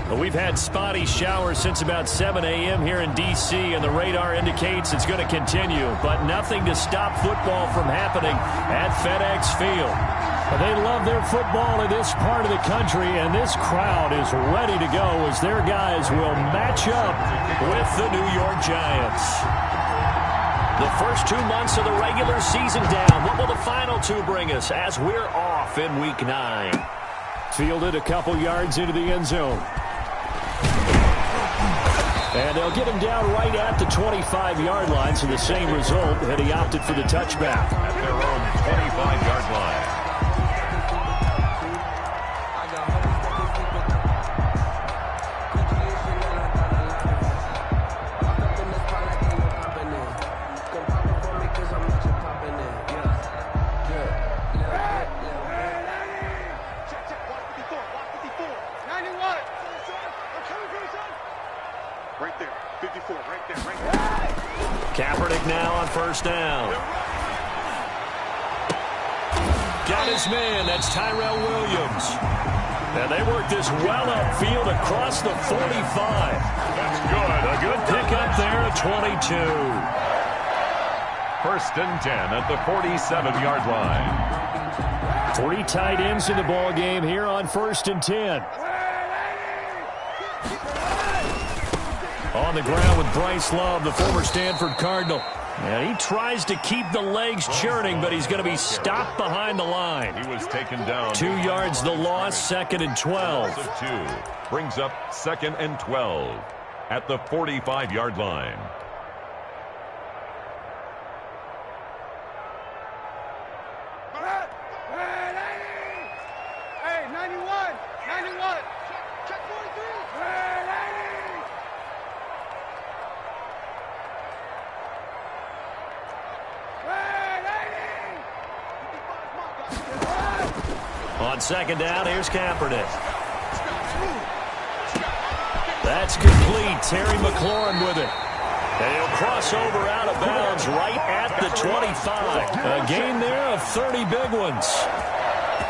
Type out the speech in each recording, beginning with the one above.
Well, we've had spotty showers since about 7 a.m. here in D.C., and the radar indicates it's going to continue, but nothing to stop football from happening at FedEx Field. They love their football in this part of the country, and this crowd is ready to go as their guys will match up with the New York Giants. The first 2 months of the regular season down. What will the final two bring us as we're off in Week 9? Fielded a couple yards into the end zone. And they'll get him down right at the 25-yard line, so the same result, and he opted for the touchback. At their own 25-yard line. Kaepernick now on first down. Got his man. That's Tyrell Williams. And they work this well upfield across the 45. That's good. A good pickup there at 22. First and 10 at the 47-yard line. 3 tight ends in the ball game here on first and 10. On the ground with Bryce Love, the former Stanford Cardinal. And he tries to keep the legs churning, but he's going to be stopped behind the line. He was taken down. 2 yards the loss, second and 12. Of 2 brings up second and 12 at the 45-yard line. Hey, 91, 91. Check 43. On second down, here's Kaepernick. That's complete. Terry McLaurin with it. And he'll cross over out of bounds right at the 25. A gain there of 30 big ones.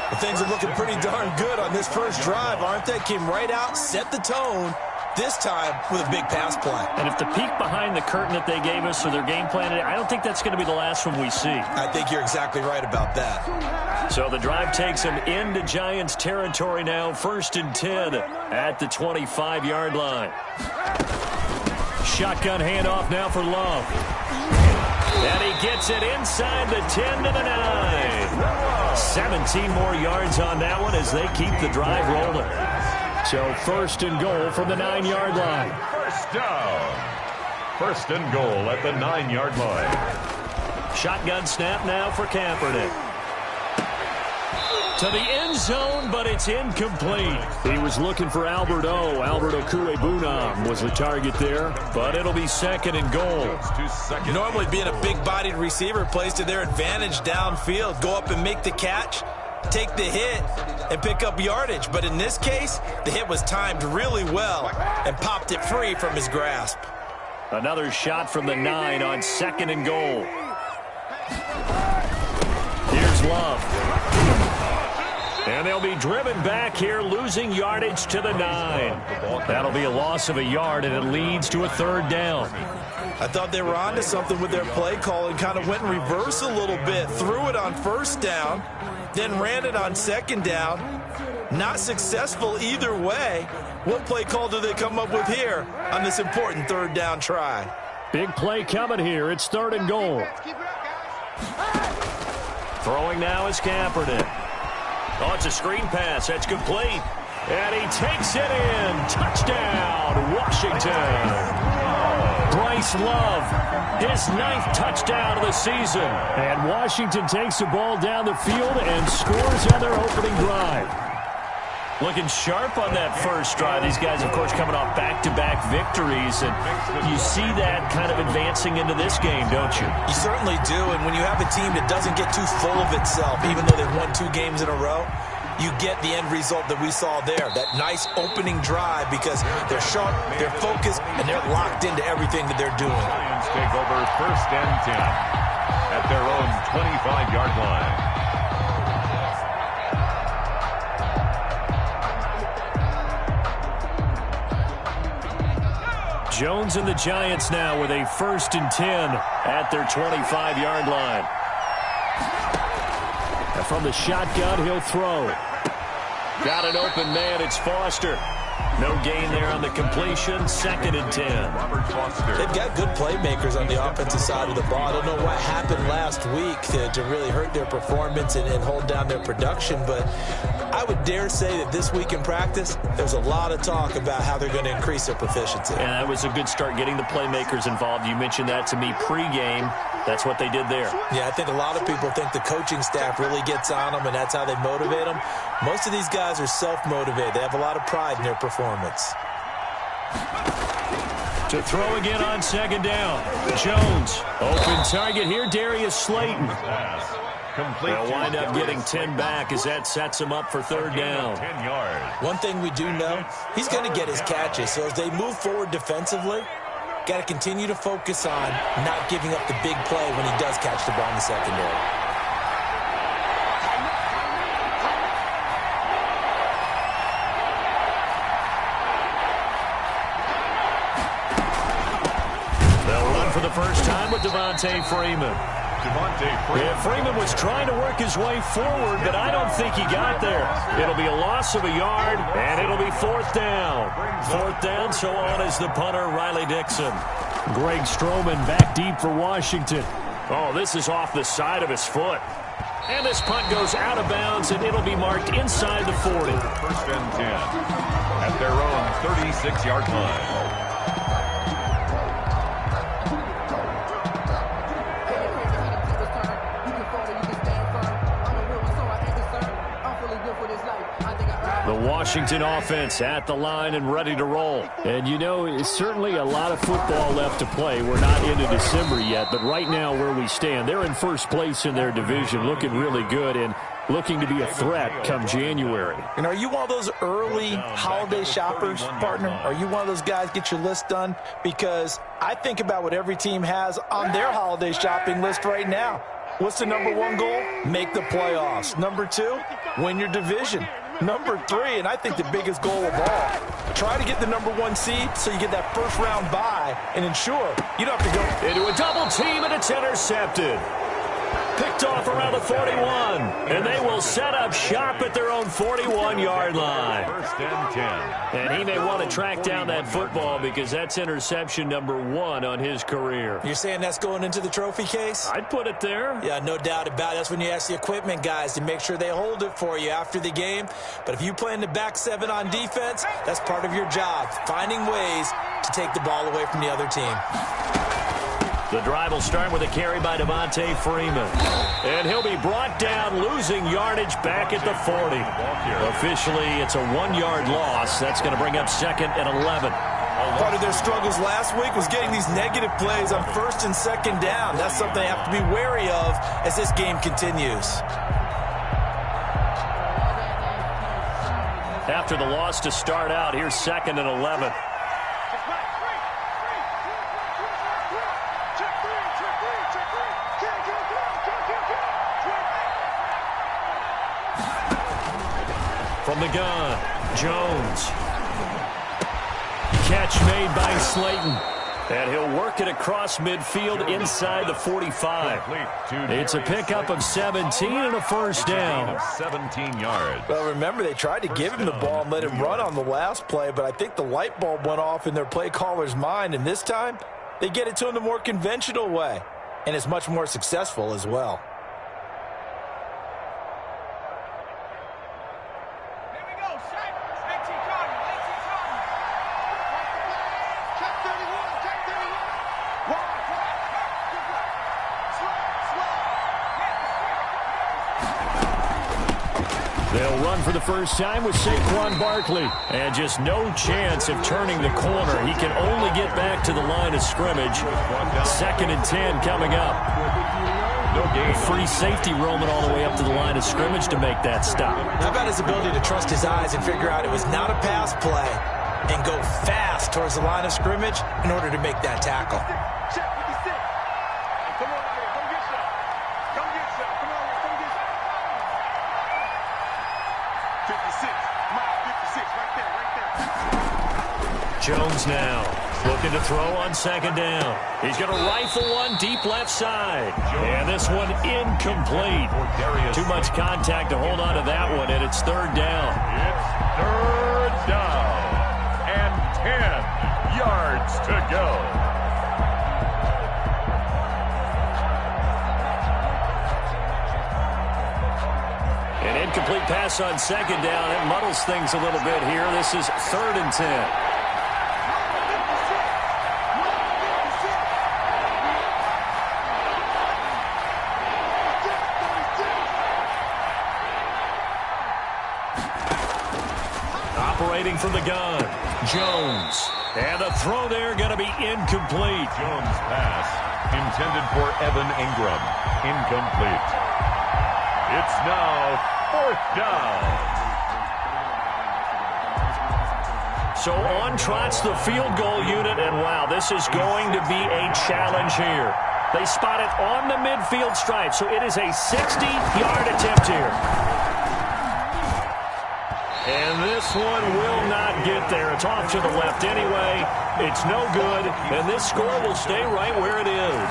Well, things are looking pretty darn good on this first drive, aren't they? Came right out, set the tone, this time with a big pass play. And if the peek behind the curtain that they gave us or their game plan, I don't think that's going to be the last one we see. I think you're exactly right about that. So the drive takes them into Giants territory now. First and 10 at the 25-yard line. Shotgun handoff now for Love. And he gets it inside the 10 to the 9. 17 more yards on that one as they keep the drive rolling. So first and goal from the 9-yard line. First down. First and goal at the 9-yard line. Shotgun snap now for Kaepernick. To the end zone, but it's incomplete. He was looking for Albert O. Albert Okuebunam was the target there, but it'll be second and goal. Normally being a big-bodied receiver plays to their advantage downfield. Go up and make the catch, take the hit, and pick up yardage. But in this case, the hit was timed really well and popped it free from his grasp. Another shot from the 9 on second and goal. Here's Love. And they'll be driven back here, losing yardage to the 9. That'll be a loss of a yard, and it leads to a third down. I thought they were onto something with their play call and kind of went in reverse a little bit. Threw it on first down, then ran it on second down. Not successful either way. What play call do they come up with here on this important third down try? Big play coming here. It's third and goal. Throwing now is Kaepernick. Oh, it's a screen pass. That's complete. And he takes it in. Touchdown, Washington. Bryce Love, his 9th touchdown of the season. And Washington takes the ball down the field and scores on their opening drive. Looking sharp on that first drive. These guys, of course, coming off back-to-back victories. And you see that kind of advancing into this game, don't you? You certainly do. And when you have a team that doesn't get too full of itself, even though they've won 2 games in a row, you get the end result that we saw there. That nice opening drive because they're sharp, they're focused, and they're locked into everything that they're doing. Lions take over first and 10 at their own 25-yard line. Jones and the Giants now with a 1st and 10 at their 25-yard line. And from the shotgun, he'll throw. Got an open man. It's Foster. No gain there on the completion. 2nd and 10. They've got good playmakers on the offensive side of the ball. I don't know what happened last week to really hurt their performance and hold down their production, but I would dare say that this week in practice, there's a lot of talk about how they're going to increase their proficiency. And that was a good start getting the playmakers involved. You mentioned that to me pregame. That's what they did there. Yeah, I think a lot of people think the coaching staff really gets on them, and that's how they motivate them. Most of these guys are self-motivated. They have a lot of pride in their performance. To throw again on 2nd down. Jones. Open target here, Darius Slayton. They'll wind up getting 10 back as that sets him up for 3rd down. 10 yards. One thing we do know, he's going to get his catches. So as they move forward defensively, got to continue to focus on not giving up the big play when he does catch the ball in the secondary. They'll run for the first time with Devontae Freeman. Yeah, Freeman was trying to work his way forward, but I don't think he got there. It'll be a loss of a yard, and it'll be 4th down. 4th down, so on is the punter, Riley Dixon. Greg Stroman back deep for Washington. Oh, this is off the side of his foot. And this punt goes out of bounds, and it'll be marked inside the 40. 1st and 10 at their own 36-yard line. The Washington offense at the line and ready to roll. And, you know, it's certainly a lot of football left to play. We're not into December yet, but right now where we stand, they're in 1st place in their division, looking really good and looking to be a threat come January. And are you one of those early holiday shoppers, partner? Are you one of those guys get your list done? Because I think about what every team has on their holiday shopping list right now. What's the number 1 goal? Make the playoffs. Number 2, win your division. Number 3, and I think the biggest goal of all, try to get the number 1 seed so you get that 1st round bye and ensure you don't have to go into a double team, and it's intercepted. Picked off around the 41, and they will set up shop at their own 41-yard line. 1st and 10. And he may want to track down that football because that's interception number 1 on his career. You're saying that's going into the trophy case? I'd put it there. Yeah, no doubt about it. That's when you ask the equipment guys to make sure they hold it for you after the game. But if you play in the back 7 on defense, that's part of your job, finding ways to take the ball away from the other team. The drive will start with a carry by Devontae Freeman. And he'll be brought down, losing yardage back at the 40. Officially, it's a 1-yard loss. That's going to bring up 2nd and 11. Part of their struggles last week was getting these negative plays on 1st and 2nd down. That's something they have to be wary of as this game continues. After the loss to start out, here's 2nd and 11. From the gun, Jones. Catch made by Slayton. And he'll work it across midfield inside the 45. It's a pickup of 17 and a 1st down. 17 yards. Well, remember, they tried to give him the ball and let him run on the last play, but I think the light bulb went off in their play caller's mind, and this time they get it to him the more conventional way, and it's much more successful as well. They'll run for the first time with Saquon Barkley. And just no chance of turning the corner. He can only get back to the line of scrimmage. 2nd and 10 coming up. No gain. Free safety roaming all the way up to the line of scrimmage to make that stop. How about his ability to trust his eyes and figure out it was not a pass play and go fast towards the line of scrimmage in order to make that tackle? Jones now. Looking to throw on second down. He's going to rifle one deep left side. And this one incomplete. Too much contact to hold on to that one, and it's third down. It's third down and 10 yards to go. An incomplete pass on second down. It muddles things a little bit here. This is 3rd and 10. Operating from the gun, Jones. And the throw there going to be incomplete. Jones' pass intended for Evan Ingram. Incomplete. It's now 4th down. So on trots the field goal unit, and wow, this is going to be a challenge here. They spot it on the midfield stripe, so it is a 60-yard attempt here. And this one will not get there. It's off to the left anyway. It's no good, and this score will stay right where it is.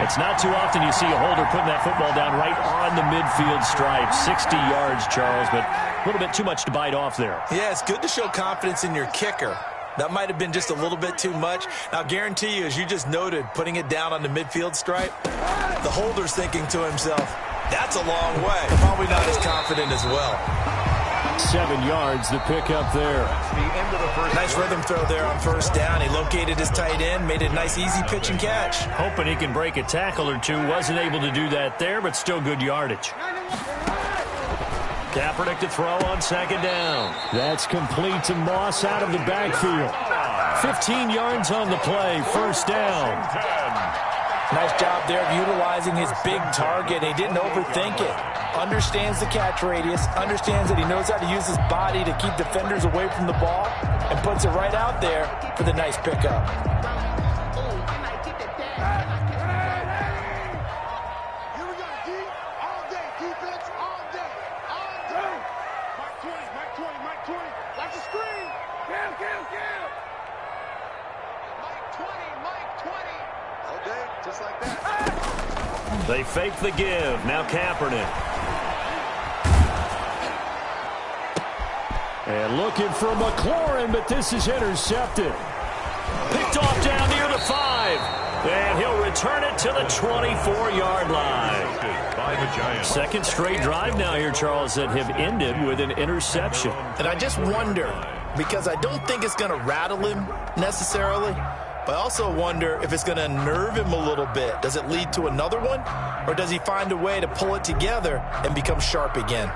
It's not too often you see a holder putting that football down right on the midfield stripe. 60 yards, Charles, but a little bit too much to bite off there. Yeah, it's good to show confidence in your kicker. That might have been just a little bit too much. Now, I guarantee you, as you just noted, putting it down on the midfield stripe, the holder's thinking to himself, that's a long way. Probably not as confident as well. 7 yards to pick up there. The end of the first. Nice rhythm throw there on first down. He located his tight end, made it a nice, easy pitch and catch. Hoping he can break a tackle or two. Wasn't able to do that there, but still good yardage. Kaepernick to throw on second down. That's complete to Moss out of the backfield. 15 yards on the play, first down. Nice job there of utilizing his big target. He didn't overthink it. Understands the catch radius, understands that he knows how to use his body to keep defenders away from the ball, and puts it right out there for the nice pickup. Here we go, D. All day. Defense all day. All day. Mike 20, Mike 20. Watch the screen. Kill. Mike 20. All day, just like that. They fake the give. Now Kaepernick. And looking for McLaurin, but this is intercepted. Picked off down near the 5. And he'll return it to the 24-yard line. By the Giants. Second straight drive now here, Charles, that have ended with an interception. And I just wonder, because I don't think it's going to rattle him necessarily, but I also wonder if it's going to unnerve him a little bit. Does it lead to another one, or does he find a way to pull it together and become sharp again?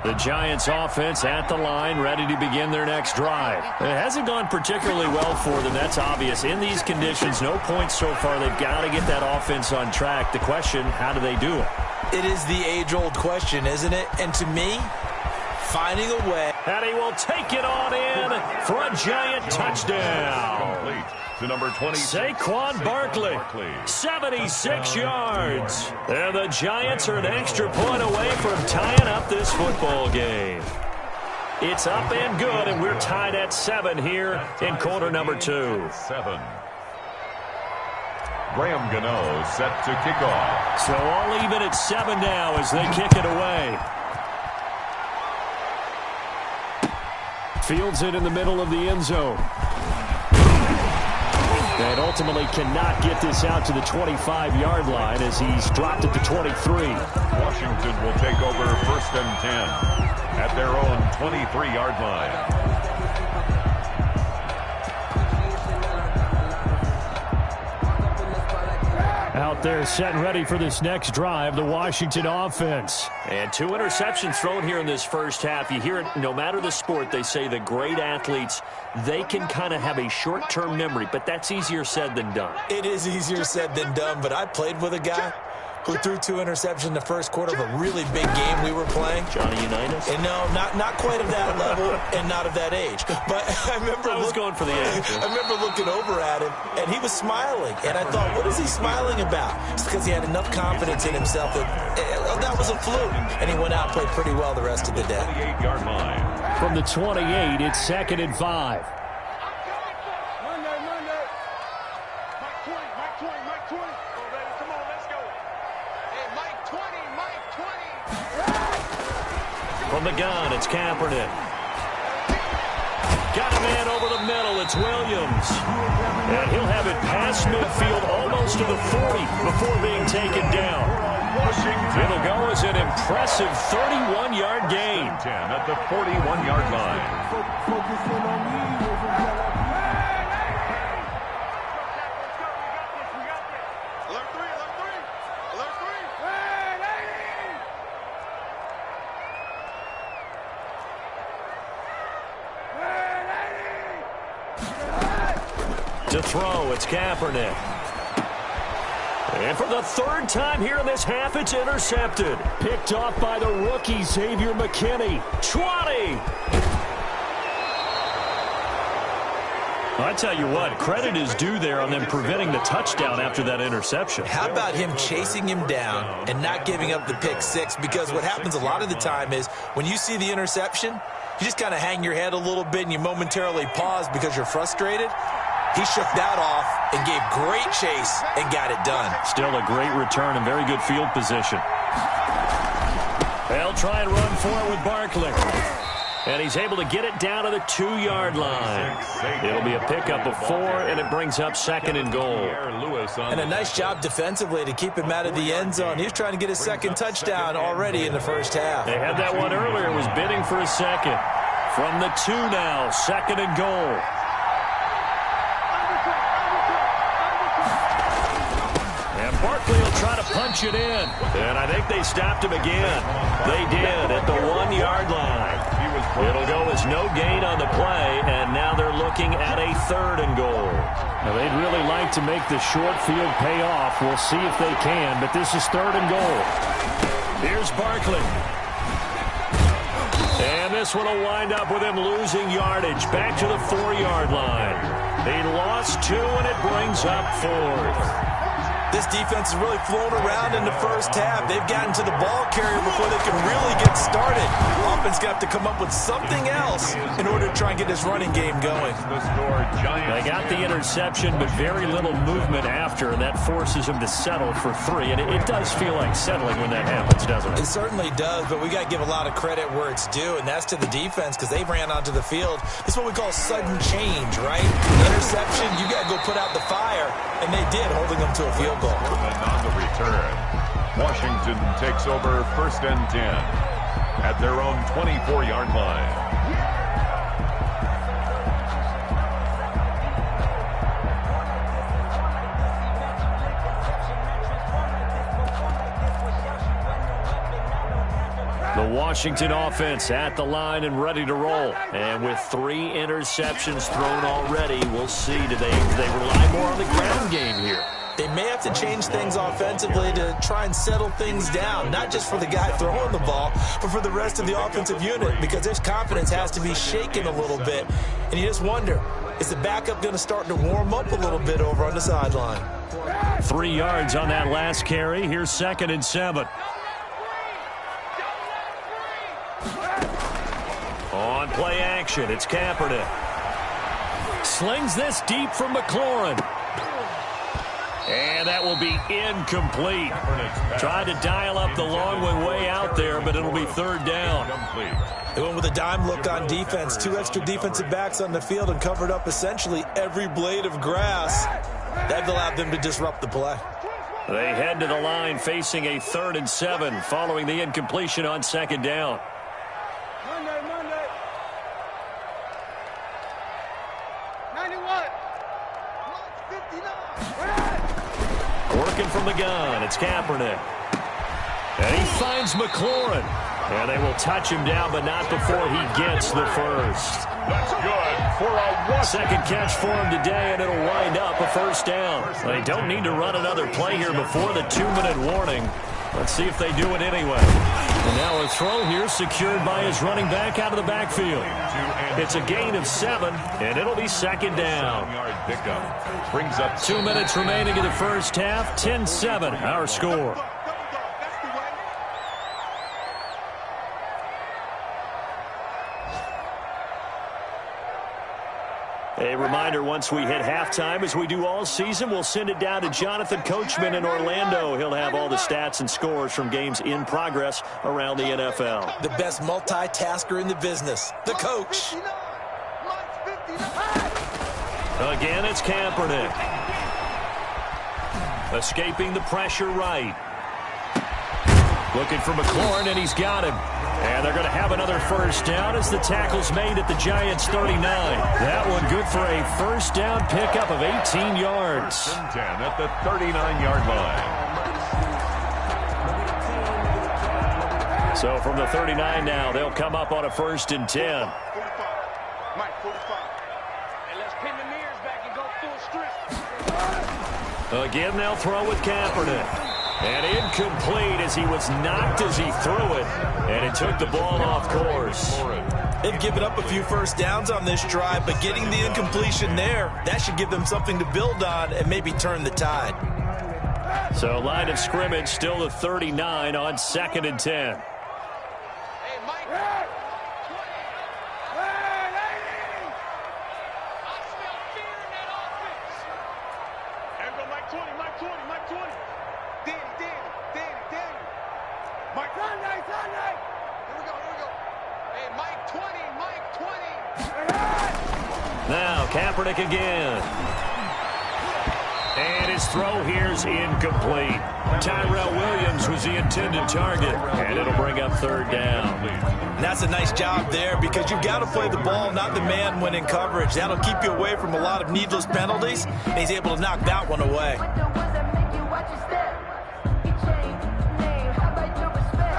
The Giants offense at the line, ready to begin their next drive. It hasn't gone particularly well for them, that's obvious. In these conditions, no points so far. They've got to get that offense on track. The question, how do they do it? It is the age-old question, isn't it? And to me, finding a way. And he will take it on in for a Giant touchdown. Complete to number 20. Saquon Barkley, 76 yards. And the Giants are an extra point away from tying up this football game. It's up and good, and we're tied at 7 here in quarter number 2. 7. Graham Gano set to kick off. So all even at 7 now as they kick it away. Fields it in the middle of the end zone. And ultimately cannot get this out to the 25-yard line as he's dropped it to 23. Washington will take over 1st and 10 at their own 23-yard line. Out there set and ready for this next drive, the Washington offense. And 2 interceptions thrown here in this first half. You hear it, no matter the sport, they say the great athletes, they can kind of have a short-term memory, but that's easier said than done. It is easier said than done, but I played with a guy who threw 2 interceptions in the first quarter of a really big game we were playing. Johnny Unitas? And no, not quite of that level and not of that age. But I remember I was going for the age. I remember looking over at him, and he was smiling. And I thought, what is he smiling about? It's because he had enough confidence in himself that was a fluke. And he went out and played pretty well the rest of the day. 28-yard line. From the 28, it's 2nd and 5. From the gun, it's Kaepernick. Got a man over the middle. It's Williams. And he'll have it past midfield almost to the 40 before being taken down. It'll go as an impressive 31-yard gain. 10 at the 41-yard line. To throw, it's Kaepernick. And for the third time here in this half, it's intercepted. Picked off by the rookie, Xavier McKinney. 20! I tell you what, credit is due there on them preventing the touchdown after that interception. How about him chasing him down and not giving up the pick six? Because what happens a lot of the time is when you see the interception, you just kind of hang your head a little bit and you momentarily pause because you're frustrated. He shook that off and gave great chase and got it done. Still a great return and very good field position. They'll try and run for it with Barkley. And he's able to get it down to the 2-yard line. It'll be a pickup of 4, and it brings up 2nd and goal. And a nice job defensively to keep him out of the end zone. He was trying to get his second touchdown already in the first half. They had that one earlier. Was bidding for a second. From the 2 now, 2nd and goal. Barkley will try to punch it in. And I think they stopped him again. They did at the 1-yard line. It'll go as no gain on the play, and now they're looking at a 3rd and goal. Now, they'd really like to make the short field pay off. We'll see if they can, but this is 3rd and goal. Here's Barkley. And this one will wind up with him losing yardage back to the 4-yard line. He lost 2, and it brings up 4th. This defense is really flown around in the first half. They've gotten to the ball carrier before they can really get started. Offense got to come up with something else in order to try and get this running game going. They got the interception, but very little movement after, and that forces them to settle for 3. And it does feel like settling when that happens, doesn't it? It certainly does, but we got to give a lot of credit where it's due, and that's to the defense because they ran onto the field. This is what we call sudden change, right? Interception, you got to go put out the fire, and they did, holding them to a field goal. And on the return, Washington takes over 1st and 10 at their own 24-yard line. The Washington offense at the line and ready to roll. And with 3 interceptions thrown already, we'll see. Do they rely more on the ground game here? They may have to change things offensively to try and settle things down, not just for the guy throwing the ball, but for the rest of the offensive unit, because their confidence has to be shaken a little bit. And you just wonder, is the backup going to start to warm up a little bit over on the sideline? 3 yards on that last carry. Here's 2nd and 7. On play action, it's Kaepernick. Slings this deep from McLaurin. And that will be incomplete. Tried to dial up the long one way out there, but it'll be 3rd down. They went with a dime look on defense. 2 extra defensive backs on the field and covered up essentially every blade of grass. That allowed them to disrupt the play. They head to the line facing a 3rd and 7 following the incompletion on 2nd down. Monday. 91. 59. Working from the gun, it's Kaepernick. And he finds McLaurin. And they will touch him down, but not before he gets the first. That's good for a second catch for him today, and it'll wind up a 1st down. They don't need to run another play here before the 2-minute warning. Let's see if they do it anyway. And now a throw here secured by his running back out of the backfield. It's a gain of 7, and it'll be 2nd down. Brings up 2 minutes remaining in the first half. 10-7, our score. A reminder, once we hit halftime, as we do all season, we'll send it down to Jonathan Coachman in Orlando. He'll have all the stats and scores from games in progress around the NFL. The best multitasker in the business, the coach. Again, it's Kaepernick. Escaping the pressure right. Looking for McLaurin, and he's got him. And they're going to have another first down as the tackle's made at the Giants' 39. That one good for a first down pickup of 18 yards. 10 at the 39-yard line. So from the 39 now, they'll come up on a 1st and 10. 45. Mike, 45. And let's pin the mirrors back and go full strength. Again, they'll throw with Kaepernick. And incomplete as he was knocked as he threw it. And it took the ball off course. They've given up a few first downs on this drive, but getting the incompletion there, that should give them something to build on and maybe turn the tide. So line of scrimmage still the 39 on 2nd and 10. Hey, Mike. I smell fear in that offense. Here we go, Mike 20, Mike 20, Mike 20. Danny. Mike, Sunday. Here we go. Hey, Mike 20. Now Kaepernick again. And his throw here's incomplete. Tyrell Williams was the intended target, and it'll bring up 3rd down. And that's a nice job there because you've got to play the ball, not the man when in coverage. That'll keep you away from a lot of needless penalties, and he's able to knock that one away.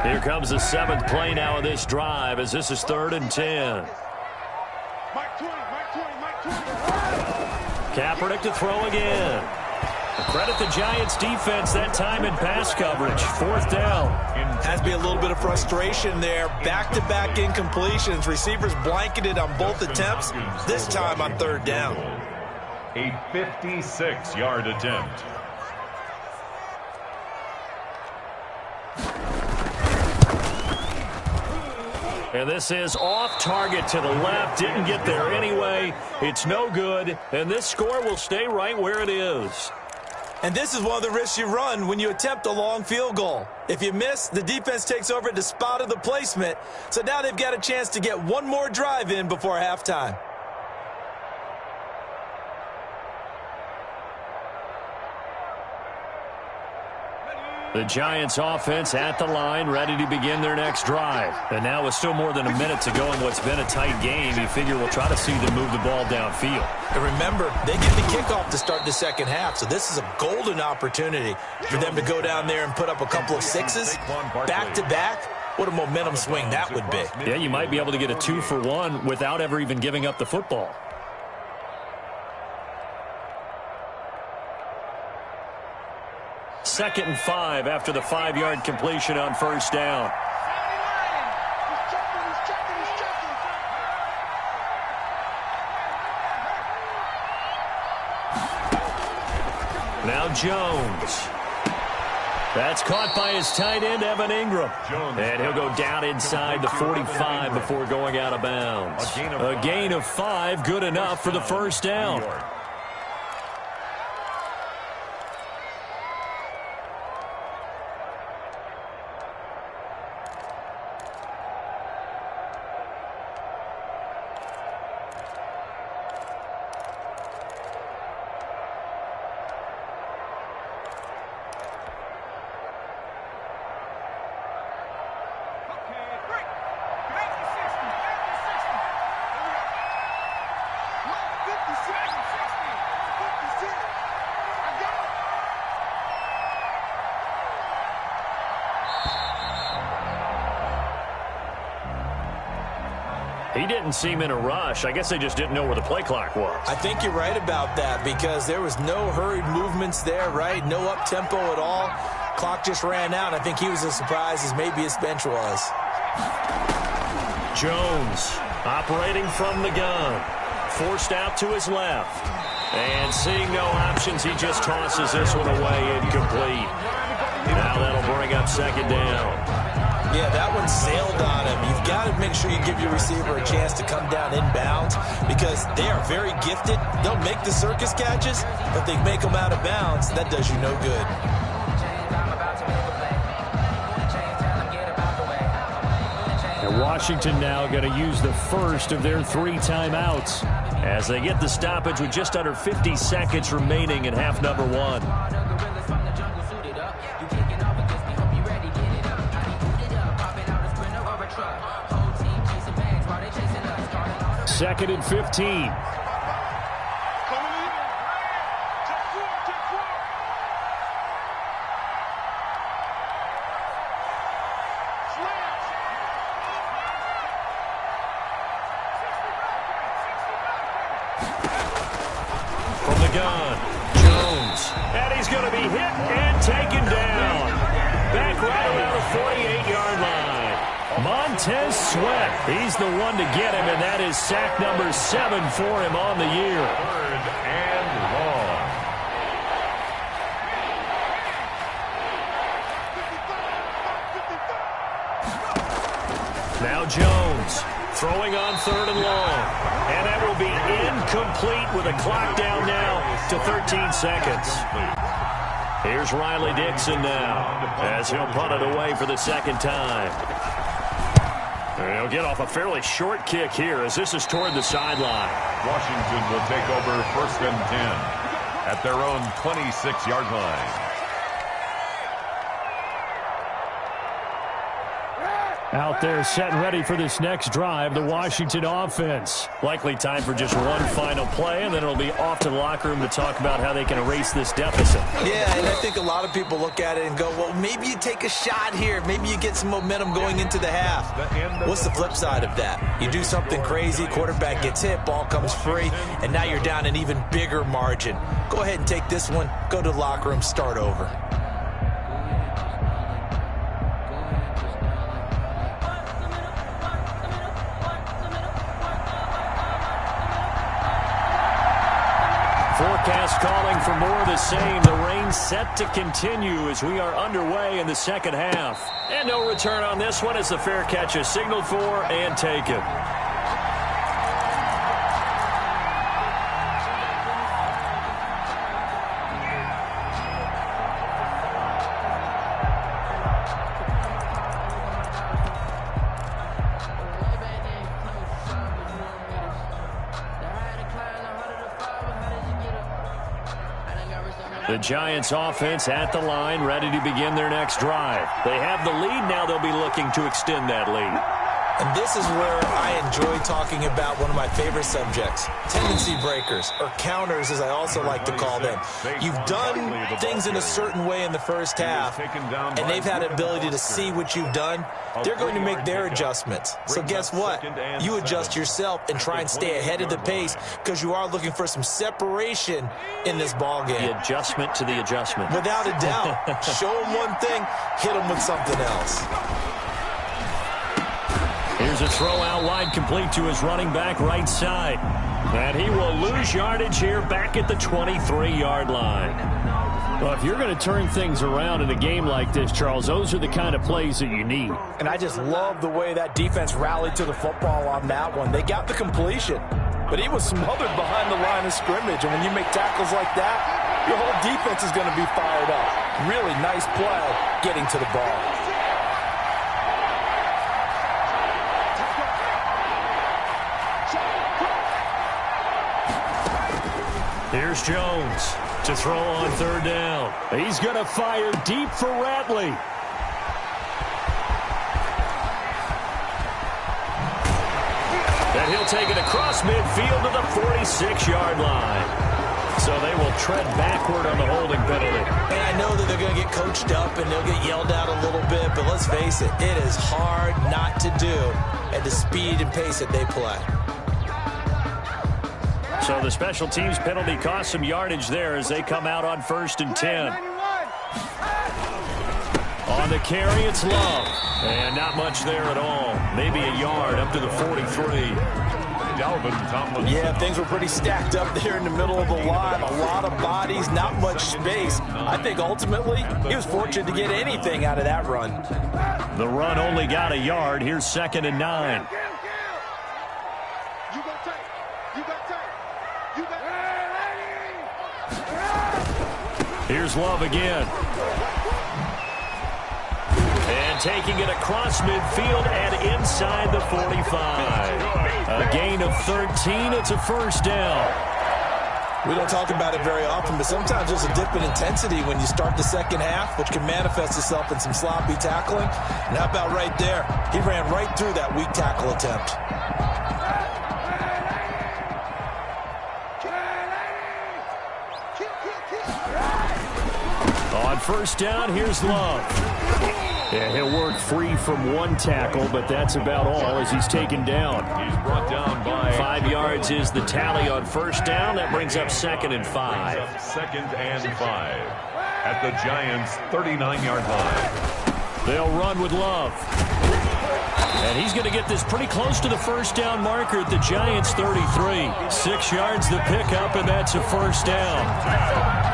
Here comes the 7th play now of this drive as this is 3rd and 10. Mike 20. Kaepernick to throw again. Credit the Giants defense that time in pass coverage. 4th down. Has to be a little bit of frustration there. Back-to-back incompletions. Receivers blanketed on both attempts, this time on 3rd down. A 56-yard attempt. And this is off target to the left. Didn't get there anyway. It's no good. And this score will stay right where it is. And this is one of the risks you run when you attempt a long field goal. If you miss, the defense takes over at the spot of the placement. So now they've got a chance to get one more drive in before halftime. The Giants offense at the line, ready to begin their next drive. And now with still more than a minute to go in what's been a tight game, you figure we'll try to see them move the ball downfield. And remember, they get the kickoff to start the second half, so this is a golden opportunity for them to go down there and put up a couple of sixes back-to-back. What a momentum swing that would be. Yeah, you might be able to get a 2-for-1 without ever even giving up the football. Second and 5 after the 5-yard completion on 1st down. Now Jones. That's caught by his tight end, Evan Ingram. And he'll go down inside the 45 before going out of bounds. A gain of 5, good enough for the 1st down. He didn't seem in a rush. I guess they just didn't know where the play clock was. I think you're right about that because there was no hurried movements there, right? No up-tempo at all. Clock just ran out. I think he was as surprised as maybe his bench was. Jones operating from the gun. Forced out to his left. And seeing no options, he just tosses this one away incomplete. Now that'll bring up 2nd down. Yeah, that one sailed on him. You've got to make sure you give your receiver a chance to come down inbounds because they are very gifted. They'll make the circus catches, but they make them out of bounds. That does you no good. And Washington now going to use the first of their 3 timeouts as they get the stoppage with just under 50 seconds remaining in half number 1. 2nd and 15. From the gun, Jones. And he's going to be hit and taken down. Back right around the 48-yard line. Montez Sweat, he's the one to get him, and that is sack number 7 for him on the year. 3rd and long. Now Jones throwing on 3rd and long. And that will be incomplete with a clock down now to 13 seconds. Here's Riley Dixon now as he'll punt it away for the 2nd time. And he'll get off a fairly short kick here as this is toward the sideline. Washington will take over 1st and 10 at their own 26-yard line. Out there set and ready for this next drive, the Washington offense. Likely time for just one final play, and then it'll be off to the locker room to talk about how they can erase this deficit. Yeah, and I think a lot of people look at it and go, well, maybe you take a shot here. Maybe you get some momentum going into the half. What's the flip side of that? You do something crazy, quarterback gets hit, ball comes free, and now you're down an even bigger margin. Go ahead and take this one, go to the locker room, start over. Forecast calling for more of the same. The rain set to continue as we are underway in the 2nd half. And no return on this one as the fair catch is signaled for and taken. The Giants offense at the line, ready to begin their next drive. They have the lead. Now they'll be looking to extend that lead. And this is where I enjoy talking about one of my favorite subjects, tendency breakers, or counters as I also like to call them. You've done things in a certain way in the first half, and they've had an ability to see what you've done. They're going to make their adjustments. So guess what? You adjust yourself and try and stay ahead of the pace because you are looking for some separation in this ball game. The adjustment to the adjustment. Without a doubt. Show them one thing, hit them with something else. Here's a throw out wide, complete to his running back right side. And he will lose yardage here back at the 23-yard line. Well, if you're going to turn things around in a game like this, Charles, those are the kind of plays that you need. And I just love the way that defense rallied to the football on that one. They got the completion, but he was smothered behind the line of scrimmage. And when you make tackles like that, your whole defense is going to be fired up. Really nice play getting to the ball. Here's Jones to throw on 3rd down. He's going to fire deep for Ratley. And he'll take it across midfield to the 46-yard line. So they will tread backward on the holding penalty. And I know that they're going to get coached up and they'll get yelled at a little bit, but let's face it, it is hard not to do at the speed and pace that they play. So the special teams penalty cost some yardage there as they come out on 1st and 10. On the carry, it's Love. And not much there at all. Maybe a yard up to the 43. Dalvin Tomlinson. Yeah, things were pretty stacked up there in the middle of the line. A lot of bodies, not much space. I think ultimately he was fortunate to get anything out of that run. The run only got a yard. Here's 2nd and 9. Here's Love again. And taking it across midfield and inside the 45. A gain of 13. It's a first down. We don't talk about it very often, but sometimes there's a dip in intensity when you start the second half, which can manifest itself in some sloppy tackling. And how about right there? He ran right through that weak tackle attempt. On first down, here's Love. Yeah, he'll work free from one tackle, but that's about all as he's taken down. He's brought down by 5 yards is the tally on first down. That brings up 2nd and 5. 2nd and 5 at the Giants' 39-yard line. They'll run with Love. And he's going to get this pretty close to the first down marker at the Giants' 33. 6 yards the pickup, and that's a first down.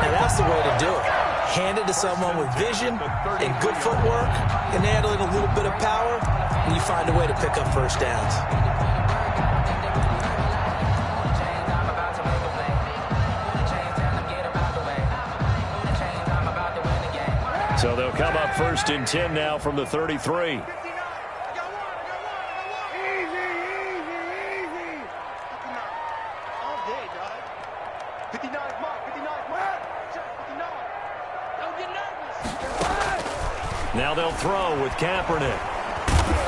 And that's the way to do it. Hand it to someone with vision and good footwork, and add in a little bit of power, and you find a way to pick up first downs. So they'll come up 1st and 10 now from the 33. Now they'll throw with Kaepernick.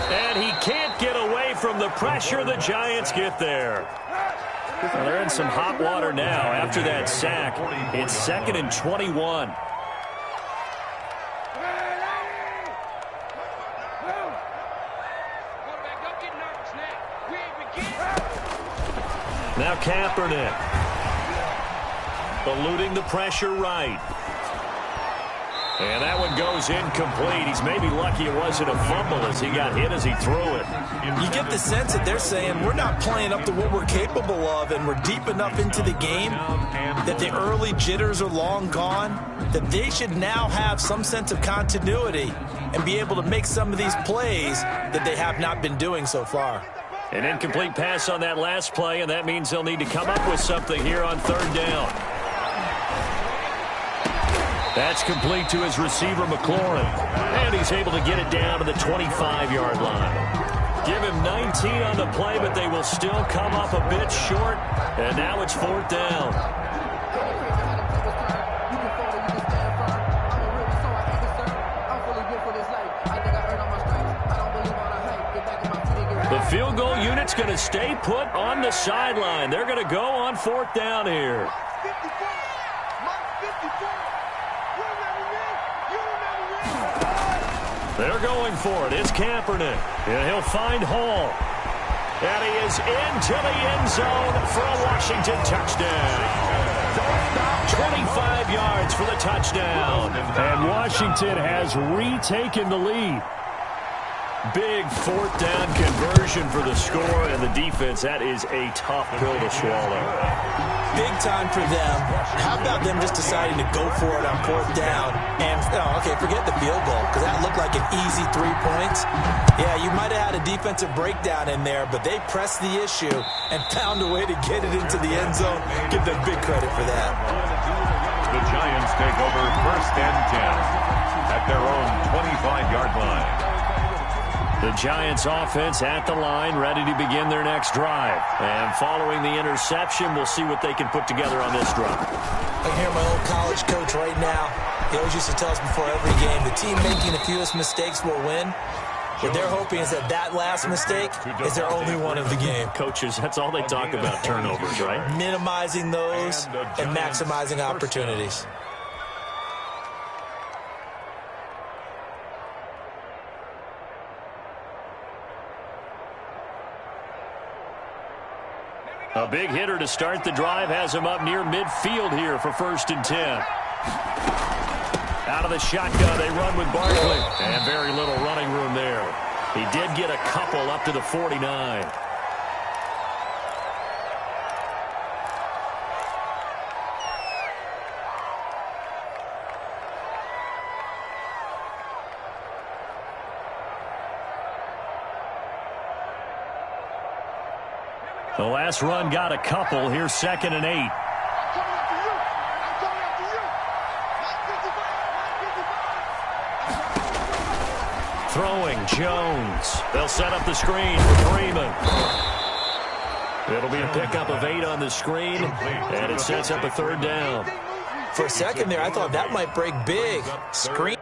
And he can't get away from the pressure. The Giants get there. Well, they're in some hot water now after that sack. It's 2nd and 21. Now Kaepernick. Eluding the pressure right. And that one goes incomplete. He's maybe lucky it wasn't a fumble as he got hit as he threw it. You get the sense that they're saying we're not playing up to what we're capable of, and we're deep enough into the game that the early jitters are long gone, that they should now have some sense of continuity and be able to make some of these plays that they have not been doing so far. An incomplete pass on that last play, and that means they'll need to come up with something here on 3rd down. That's complete to his receiver, McLaurin. And he's able to get it down to the 25-yard line. Give him 19 on the play, but they will still come up a bit short. And now it's 4th down. The field goal unit's going to stay put on the sideline. They're going to go on 4th down here. They're going for it. It's Kaepernick. And he'll find Hall. And he is into the end zone for a Washington touchdown. 25 yards for the touchdown. And Washington has retaken the lead. Big 4th down conversion for the score, and the defense, that is a tough pill to swallow. Big time for them. How about them just deciding to go for it on 4th down? And, okay, forget the field goal, because that looked like an easy 3 points. Yeah, you might have had a defensive breakdown in there, but they pressed the issue and found a way to get it into the end zone. Give them big credit for that. The Giants take over 1st and 10 at their own 25-yard line. The Giants offense at the line, ready to begin their next drive. And following the interception, we'll see what they can put together on this drive. I can hear my old college coach right now. He always used to tell us before every game, the team making the fewest mistakes will win. What they're hoping is that that last mistake is their only one of the game. Coaches, that's all they talk about, turnovers, right? Minimizing those and maximizing opportunities. A big hitter to start the drive has him up near midfield here for 1st and 10. Out of the shotgun, they run with Barkley. And very little running room there. He did get a couple up to the 49. The last run got a couple. Here's 2nd and 8. I'm coming after you. I'm coming after you. 955. Throwing, Jones. They'll set up the screen for Freeman. It'll be a pickup of 8 on the screen, and it sets up a 3rd down. For a second there, I thought that might break big. Screen.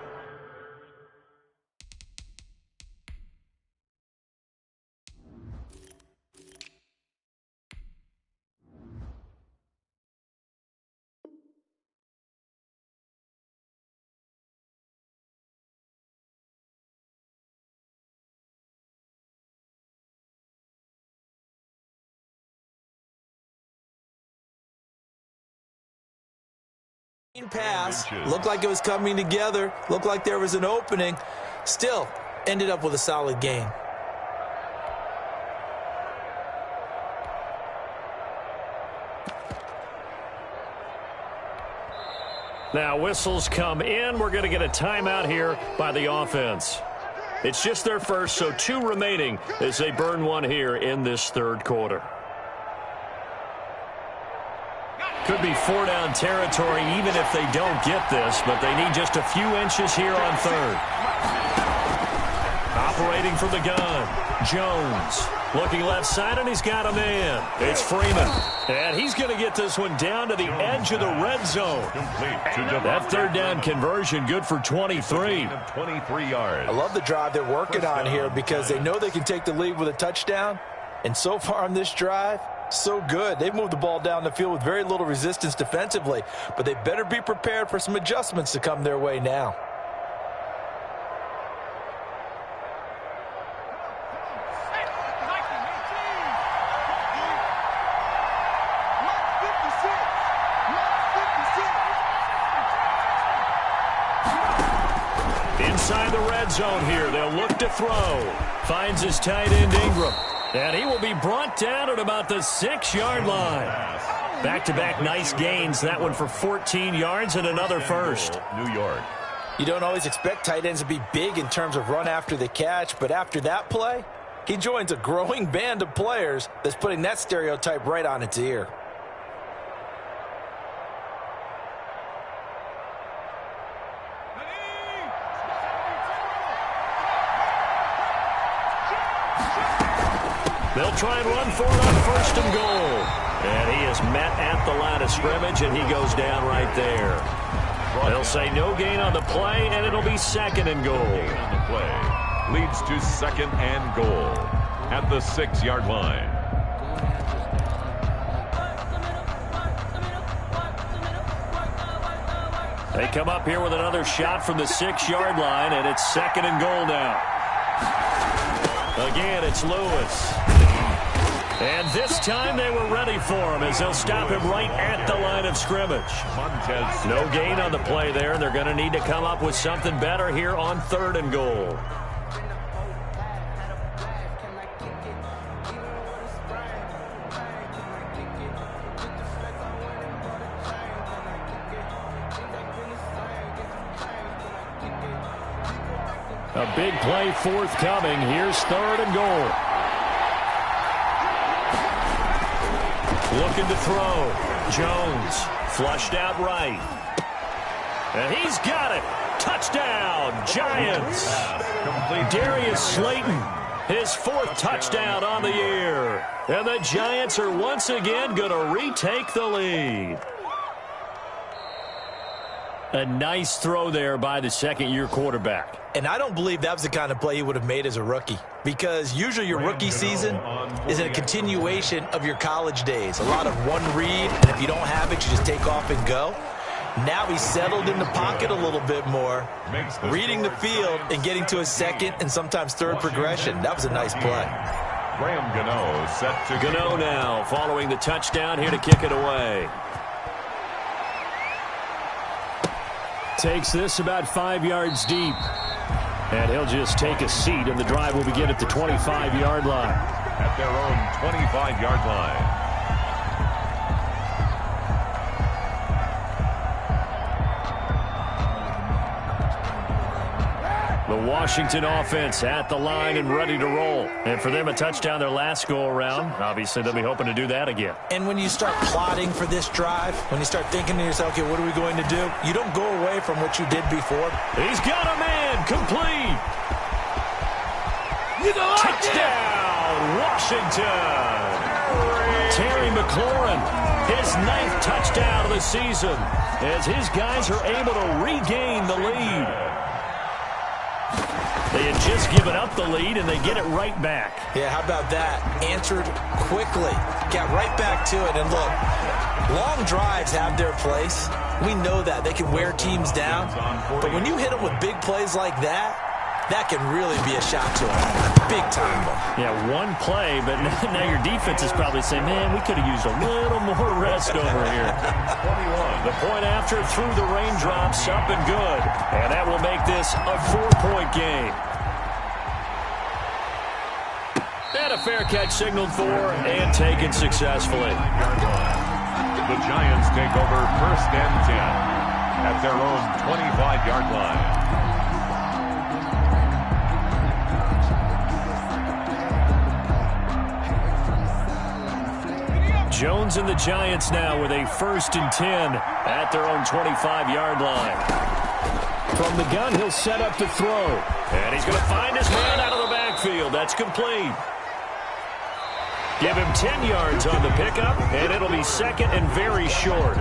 Pass looked like it was coming together, looked like there was an opening, still ended up with a solid gain. Now whistles come in. We're going to get a timeout here by the offense. It's just their first, so 2 remaining as they burn 1 here in this 3rd quarter. Could be 4-down territory even if they don't get this, but they need just a few inches here on 3rd. Operating from the gun, Jones. Looking left side, and he's got a man. It's Freeman. And he's going to get this one down to the edge of the red zone. That 3rd down conversion good for 23. 23 yards. I love the drive they're working on here because they know they can take the lead with a touchdown. And so far on this drive, so good. They've moved the ball down the field with very little resistance defensively, but they better be prepared for some adjustments to come their way now. Inside the red zone here, they'll look to throw. Finds his tight end Ingram. And he will be brought down at about the 6-yard line. Back-to-back nice gains. That one for 14 yards and another first. New York. You don't always expect tight ends to be big in terms of run after the catch, but after that play, he joins a growing band of players that's putting that stereotype right on its ear. They'll try and run for it on 1st and goal. And he is met at the line of scrimmage, and he goes down right there. They'll say no gain on the play, and it'll be 2nd and goal. Gain on the play leads to 2nd and goal at the 6-yard line. They come up here with another shot from the 6-yard line, and it's 2nd and goal now. Again, it's Lewis. And this time they were ready for him as they'll stop him right at the line of scrimmage. No gain on the play there, and they're going to need to come up with something better here on 3rd and goal. A big play forthcoming. Here's 3rd and goal. Looking to throw. Jones flushed out right. And he's got it. Touchdown, Giants. Darius Slayton, his 4th touchdown on the year. And the Giants are once again going to retake the lead. A nice throw there by the 2nd-year quarterback. And I don't believe that was the kind of play he would have made as a rookie, because usually your rookie season is a continuation of your college days. A lot of one read, and if you don't have it, you just take off and go. Now he's settled in the pocket a little bit more, reading the field and getting to his 2nd and sometimes 3rd progression. That was a nice play. Graham Gano set to Gano now following the touchdown here to kick it away. Takes this about 5 yards deep. And he'll just take a seat, and the drive will begin at the 25-yard line. At their own 25-yard line. The Washington offense at the line and ready to roll. And for them, a touchdown their last go-around. Obviously, they'll be hoping to do that again. And when you start plotting for this drive, when you start thinking to yourself, okay, what are we going to do? You don't go away from what you did before. He's got a man complete. Touchdown, Washington. Terry McLaurin, his 9th touchdown of the season, as his guys are able to regain the lead. They had just given up the lead, and they get it right back. Yeah, how about that? Answered quickly. Got right back to it. And look, long drives have their place. We know that. They can wear teams down. But when you hit them with big plays like that, that can really be a shot to them. Big time. Yeah, one play, but now your defense is probably saying, man, we could have used a little more rest over here. 21. The point after through the raindrops, up and good. And that will make this a 4-point game. And a fair catch signaled for and taken successfully. The Giants take over 1st and 10 at their own 25-yard line. Jones and the Giants now with a 1st and 10 at their own 25-yard line. From the gun, he'll set up to throw. And he's going to find his man out of the backfield. That's complete. Give him 10 yards on the pickup, and it'll be 2nd and very short.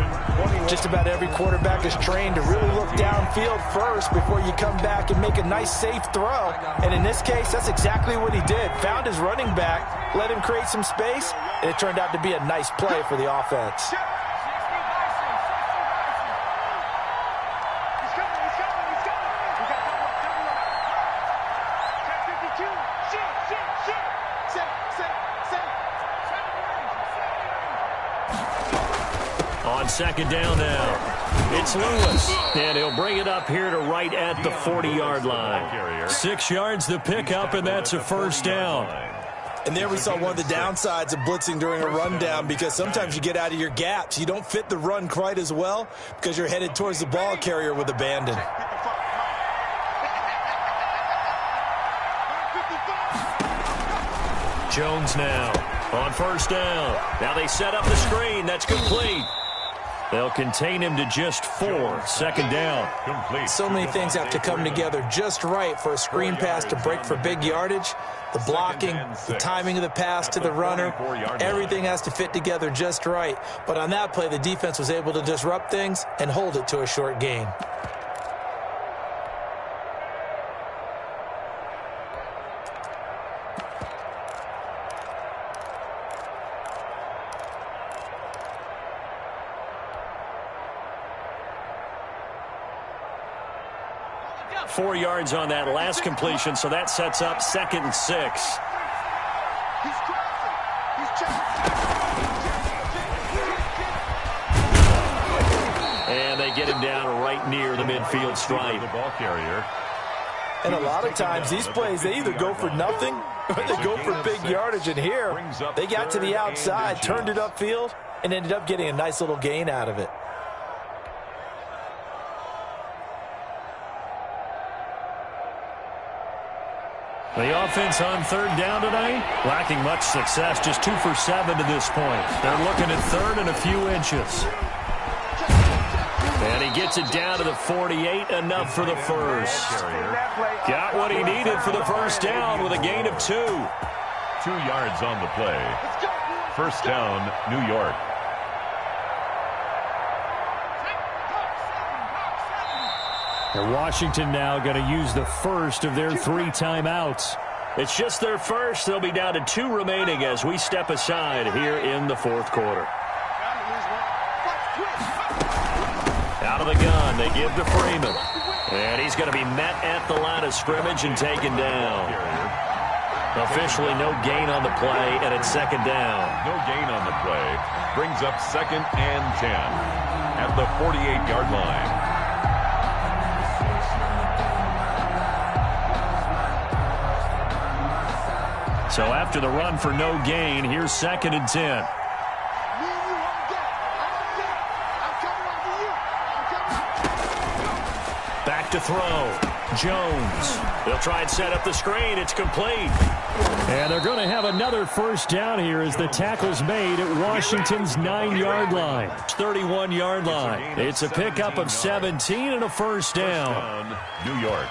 Just about every quarterback is trained to really look downfield first before you come back and make a nice, safe throw. And in this case, that's exactly what he did. Found his running back, let him create some space, and it turned out to be a nice play for the offense. On 2nd down now, it's Lewis, and he'll bring it up here to right at the 40-yard line. 6 yards the pickup, and that's a 1st down. And there we saw one of the downsides of blitzing during a rundown, because sometimes you get out of your gaps. You don't fit the run quite as well because you're headed towards the ball carrier with abandon. Jones now on 1st down. Now they set up the screen. That's complete. They'll contain him to just 4. 2nd down. Complete. So many things have to come together just right for a screen pass to break for big yardage. The blocking, the timing of the pass to the runner, everything has to fit together just right. But on that play, the defense was able to disrupt things and hold it to a short gain. Four yards on that last completion, so that sets up 2nd and 6. And they get him down right near the midfield stripe. The ball carrier. And a lot of times these plays, they either go for nothing or they go for big yardage. And here, they got to the outside, turned it upfield, and ended up getting a nice little gain out of it. The offense on 3rd down tonight, lacking much success, just 2 for 7 to this point. They're looking at 3rd and a few inches. And he gets it down to the 48, enough for the 1st. Got what he needed for the 1st down with a gain of 2. 2 yards on the play. 1st down, New York. And Washington now going to use the first of their 3 timeouts. It's just their first. They'll be down to 2 remaining as we step aside here in the 4th quarter. Out of the gun, they give to Freeman. And he's going to be met at the line of scrimmage and taken down. Officially no gain on the play, and it's 2nd down. No gain on the play. Brings up 2nd and 10 at the 48-yard line. So after the run for no gain, here's 2nd and 10. Back to throw. Jones. They'll try and set up the screen. It's complete. And they're going to have another first down here as the tackle's made at Washington's 9-yard line. 31-yard line. It's a pickup of 17 and a first down. New York.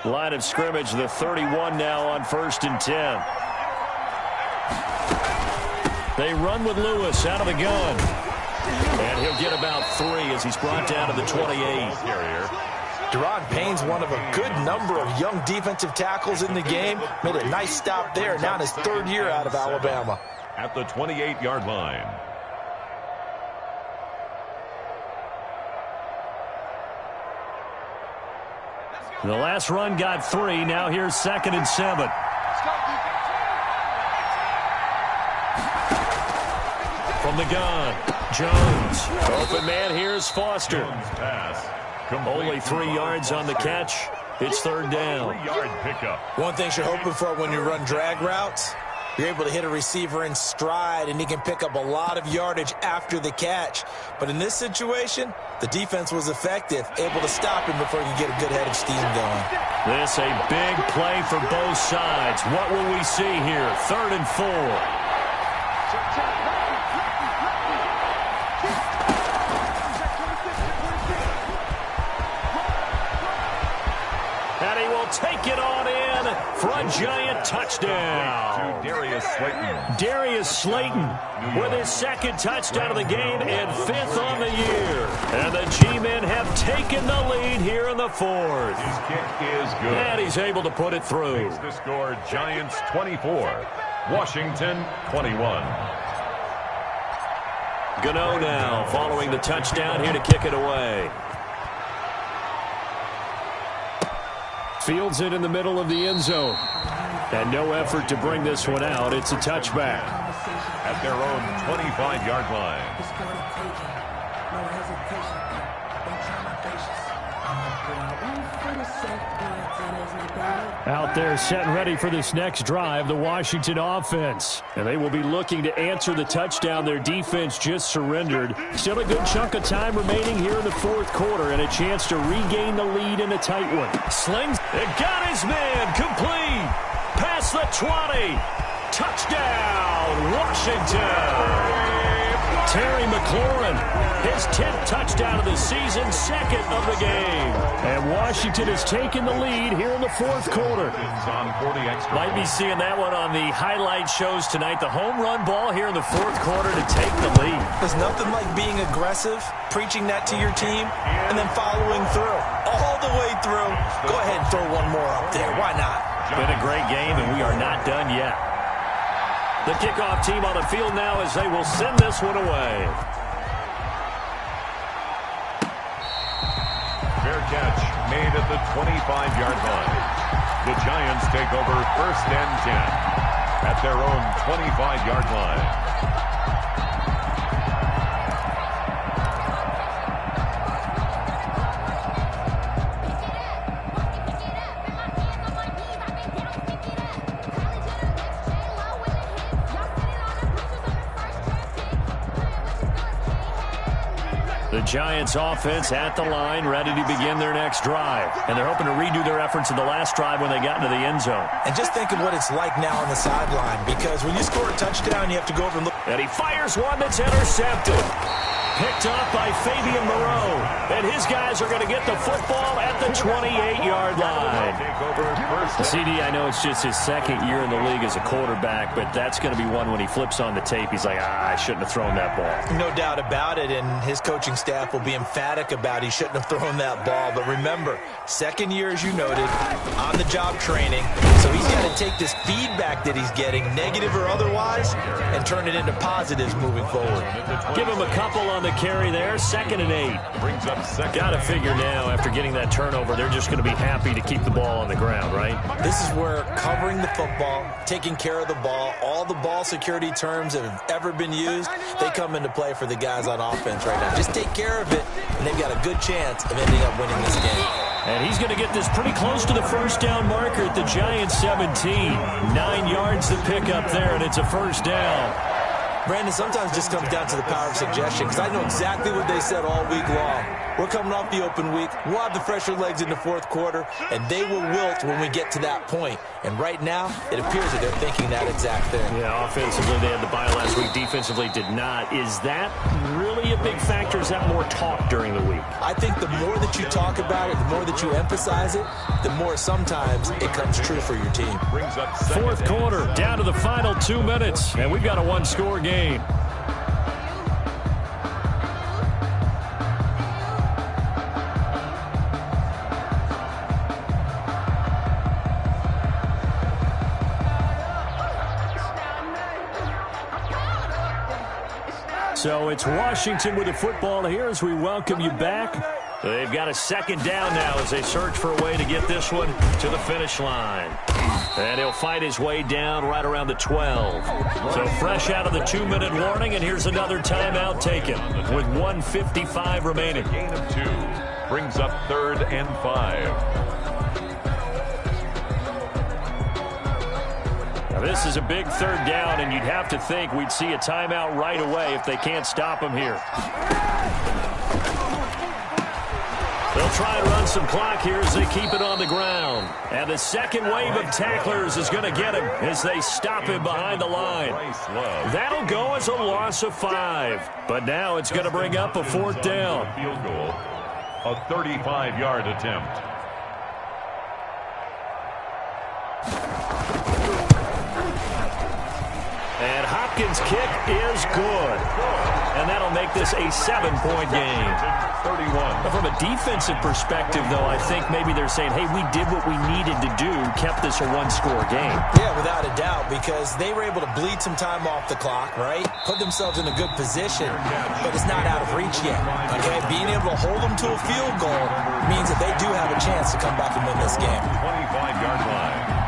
Line of scrimmage, the 31 now on 1st and 10. They run with Lewis out of the gun. And he'll get about 3 as he's brought down to the 28. Deron Payne's one of a good number of young defensive tackles in the game. Made a nice stop there, now in his 3rd year out of Alabama. At the 28-yard line. The last run got 3. Now here's 2nd and 7. From the gun, Jones. Open man, here's Foster. Only 3 yards on the catch. It's 3rd down. 3-yard pickup. One thing you're hoping for when you run drag routes, you're able to hit a receiver in stride, and he can pick up a lot of yardage after the catch. But in this situation, the defense was effective, able to stop him before he could get a good head of steam going. This a big play for both sides. What will we see here? 3rd and 4. And he will take it on in for a giant touchdown. To Darius Slayton. Darius Slayton with his 2nd touchdown of the game and 5th on the year. And the G-men have taken the lead here in the 4th. His kick is good. And he's able to put it through. Makes the score Giants 24, Washington 21. Gano now following the touchdown here to kick it away. Fields it in the middle of the end zone. And no effort to bring this one out. It's a touchback. At their own 25-yard line. Out there set and ready for this next drive, the Washington offense. And they will be looking to answer the touchdown their defense just surrendered. Still a good chunk of time remaining here in the 4th quarter and a chance to regain the lead in a tight one. Slings it, got his man, complete. Past the 20. Touchdown, Washington. Terry McLaurin, his 10th touchdown of the season, 2nd of the game. And Washington has taken the lead here in the 4th quarter. Might be seeing that one on the highlight shows tonight. The home run ball here in the 4th quarter to take the lead. There's nothing like being aggressive, preaching that to your team, and then following through. All the way through. Go ahead and throw one more up there. Why not? Been a great game, and we are not done yet. The kickoff team on the field now as they will send this one away. Fair catch made at the 25-yard line. The Giants take over 1st and 10 at their own 25-yard line. The Giants offense at the line, ready to begin their next drive. And they're hoping to redo their efforts in the last drive when they got into the end zone. And just think of what it's like now on the sideline, because when you score a touchdown, you have to go over and look. And he fires one that's intercepted. Picked up by Fabian Moreau. And his guys are going to get the football at the 28-yard line. CD, I know it's just his 2nd year in the league as a quarterback, but that's going to be one when he flips on the tape, he's like, I shouldn't have thrown that ball. No doubt about it, and his coaching staff will be emphatic about he shouldn't have thrown that ball. But remember, 2nd year, as you noted, on-the-job training. So he's got to take this feedback that he's getting, negative or otherwise, and turn it into positives moving forward. Give him a couple on the carry there, 2nd and 8. Brings up 2nd. Got to figure now, after getting that turnover, they're just going to be happy to keep the ball on the ground, right? This is where covering the football, taking care of the ball, all the ball security terms that have ever been used, they come into play for the guys on offense right now. Just take care of it, and they've got a good chance of ending up winning this game. And he's going to get this pretty close to the first down marker at the Giants 17. 9 yards to pick up there, and it's a first down. Brandon, sometimes it just comes down to the power of suggestion, because I know exactly what they said all week long. We're coming off the open week. We'll have the fresher legs in the fourth quarter, and they will wilt when we get to that point. And right now, it appears that they're thinking that exact thing. Yeah, offensively, they had the bye last week. Defensively, did not. Is that really a big factor? Is that more talk during the week? I think the more that you talk about it, the more that you emphasize it, the more sometimes it comes true for your team. Fourth quarter, down to the final 2 minutes, and we've got a one-score game. So it's Washington with the football here as we welcome you back. They've got a second down now as they search for a way to get this one to the finish line. And he'll fight his way down right around the 12. So fresh out of the 2-minute warning, and here's another timeout taken with 1:55 remaining. Gain of 2 brings up 3rd and 5. Now this is a big third down, and you'd have to think we'd see a timeout right away if they can't stop him here. They'll try and run some clock here as they keep it on the ground. And the second wave of tacklers is going to get him as they stop him behind the line. That'll go as a loss of 5. But now it's going to bring up a 4th down. Field goal, a 35-yard attempt. And Hopkins' kick is good. And that'll make this a 7-point game. 31. From a defensive perspective, though, I think maybe they're saying, hey, we did what we needed to do, kept this a one-score game. Yeah, without a doubt, because they were able to bleed some time off the clock, right? Put themselves in a good position, but it's not out of reach yet. Okay, being able to hold them to a field goal means that they do have a chance to come back and win this game. 25-yard line.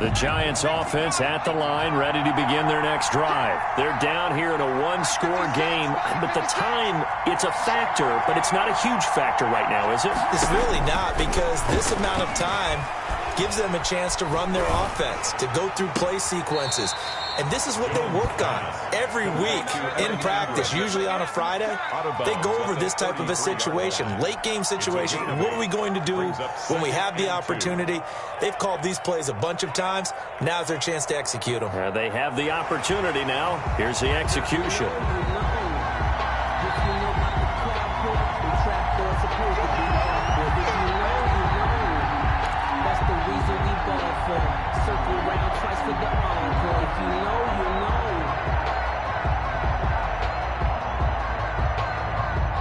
The Giants offense at the line, ready to begin their next drive. They're down here in a one-score game, but the time, it's a factor, but it's not a huge factor right now, is it? It's really not, because this amount of time gives them a chance to run their offense, to go through play sequences. And this is what they work on every week in practice, usually on a Friday. They go over this type of a situation, late game situation. What are we going to do when we have the opportunity? They've called these plays a bunch of times. Now's their chance to execute them. They have the opportunity now. Here's the execution.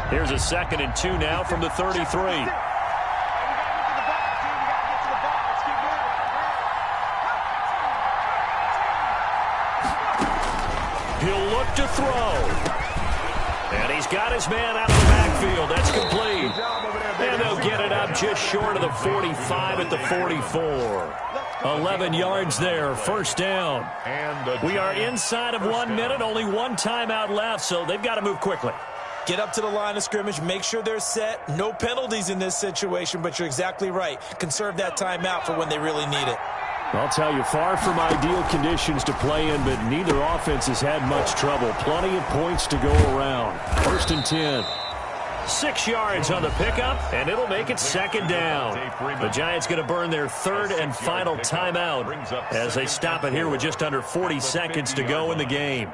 Here's a 2nd and 2 now from the 33. He'll look to throw. And he's got his man out of the backfield. That's complete. And they'll get it up just short of the 45 at the 44. 11 yards there, first down. We are inside of 1 minute, only one timeout left, so they've got to move quickly. Get up to the line of scrimmage, make sure they're set. No penalties in this situation, but you're exactly right. Conserve that timeout for when they really need it. I'll tell you, far from ideal conditions to play in, but neither offense has had much trouble. Plenty of points to go around. 1st and 10. 6 yards on the pickup, and it'll make it 2nd down. The Giants going to burn their 3rd and final timeout as they stop it here with just under 40 seconds to go in the game.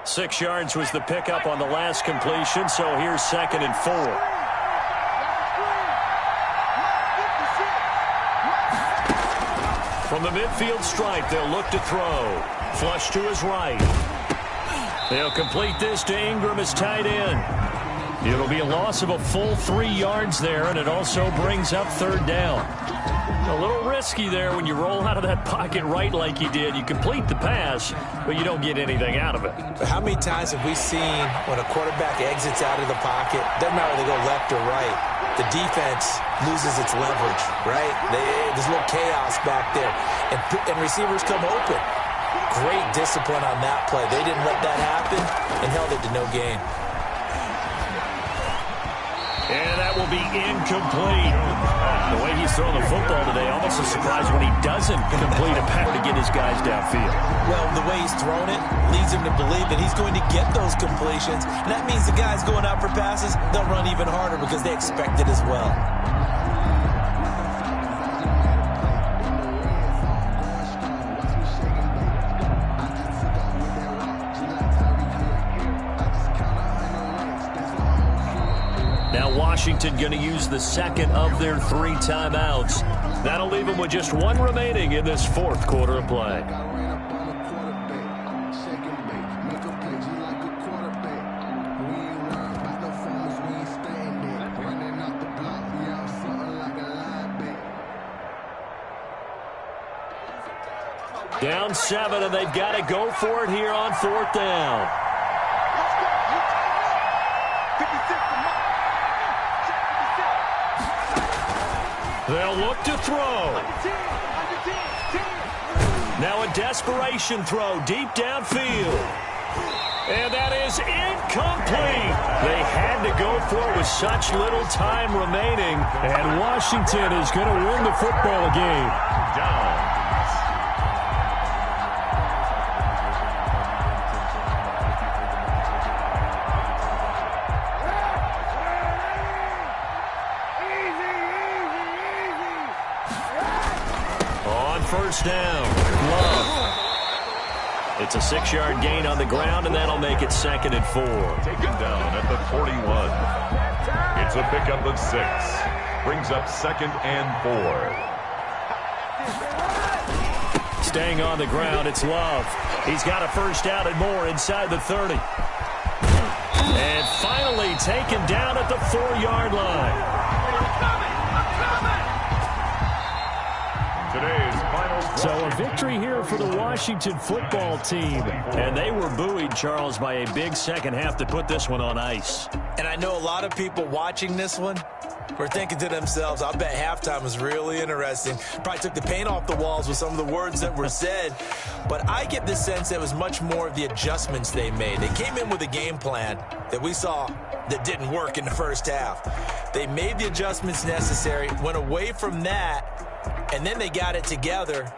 Six yards was the pickup on the last completion, so here's 2nd and 4. From the midfield stripe, they'll look to throw. Flush to his right. They'll complete this to Ingram as tight end. It'll be a loss of a full 3 yards there, and it also brings up 3rd down. A little risky there when you roll out of that pocket right like you did. You complete the pass, but you don't get anything out of it. But how many times have we seen when a quarterback exits out of the pocket, doesn't matter whether they go left or right, the defense loses its leverage, right? There's a little chaos back there, and receivers come open. Great discipline on that play. They didn't let that happen and held it to no gain. And that will be incomplete. The way he's throwing the football today, almost a surprise when he doesn't complete a pass to get his guys downfield. Well, the way he's thrown it leads him to believe that he's going to get those completions. And that means the guys going out for passes, they'll run even harder because they expect it as well. Washington going to use the second of their 3 timeouts. That'll leave them with just 1 remaining in this 4th quarter of play. Down 7, and they've got to go for it here on 4th down. They'll look to throw. Now a desperation throw deep downfield. And that is incomplete. They had to go for it with such little time remaining. And Washington is going to win the football game. Down. First down. Love. It's a 6-yard gain on the ground, and that'll make it 2nd and 4. Taken down at the 41. It's a pickup of 6. Brings up 2nd and 4. Staying on the ground, it's Love. He's got a first down and more inside the 30. And finally taken down at the 4-yard line. So a victory here for the Washington football team. And they were buoyed, Charles, by a big second half to put this one on ice. And I know a lot of people watching this one were thinking to themselves, I bet halftime was really interesting. Probably took the paint off the walls with some of the words that were said. But I get the sense that it was much more of the adjustments they made. They came in with a game plan that we saw that didn't work in the first half. They made the adjustments necessary, went away from that, and then they got it together.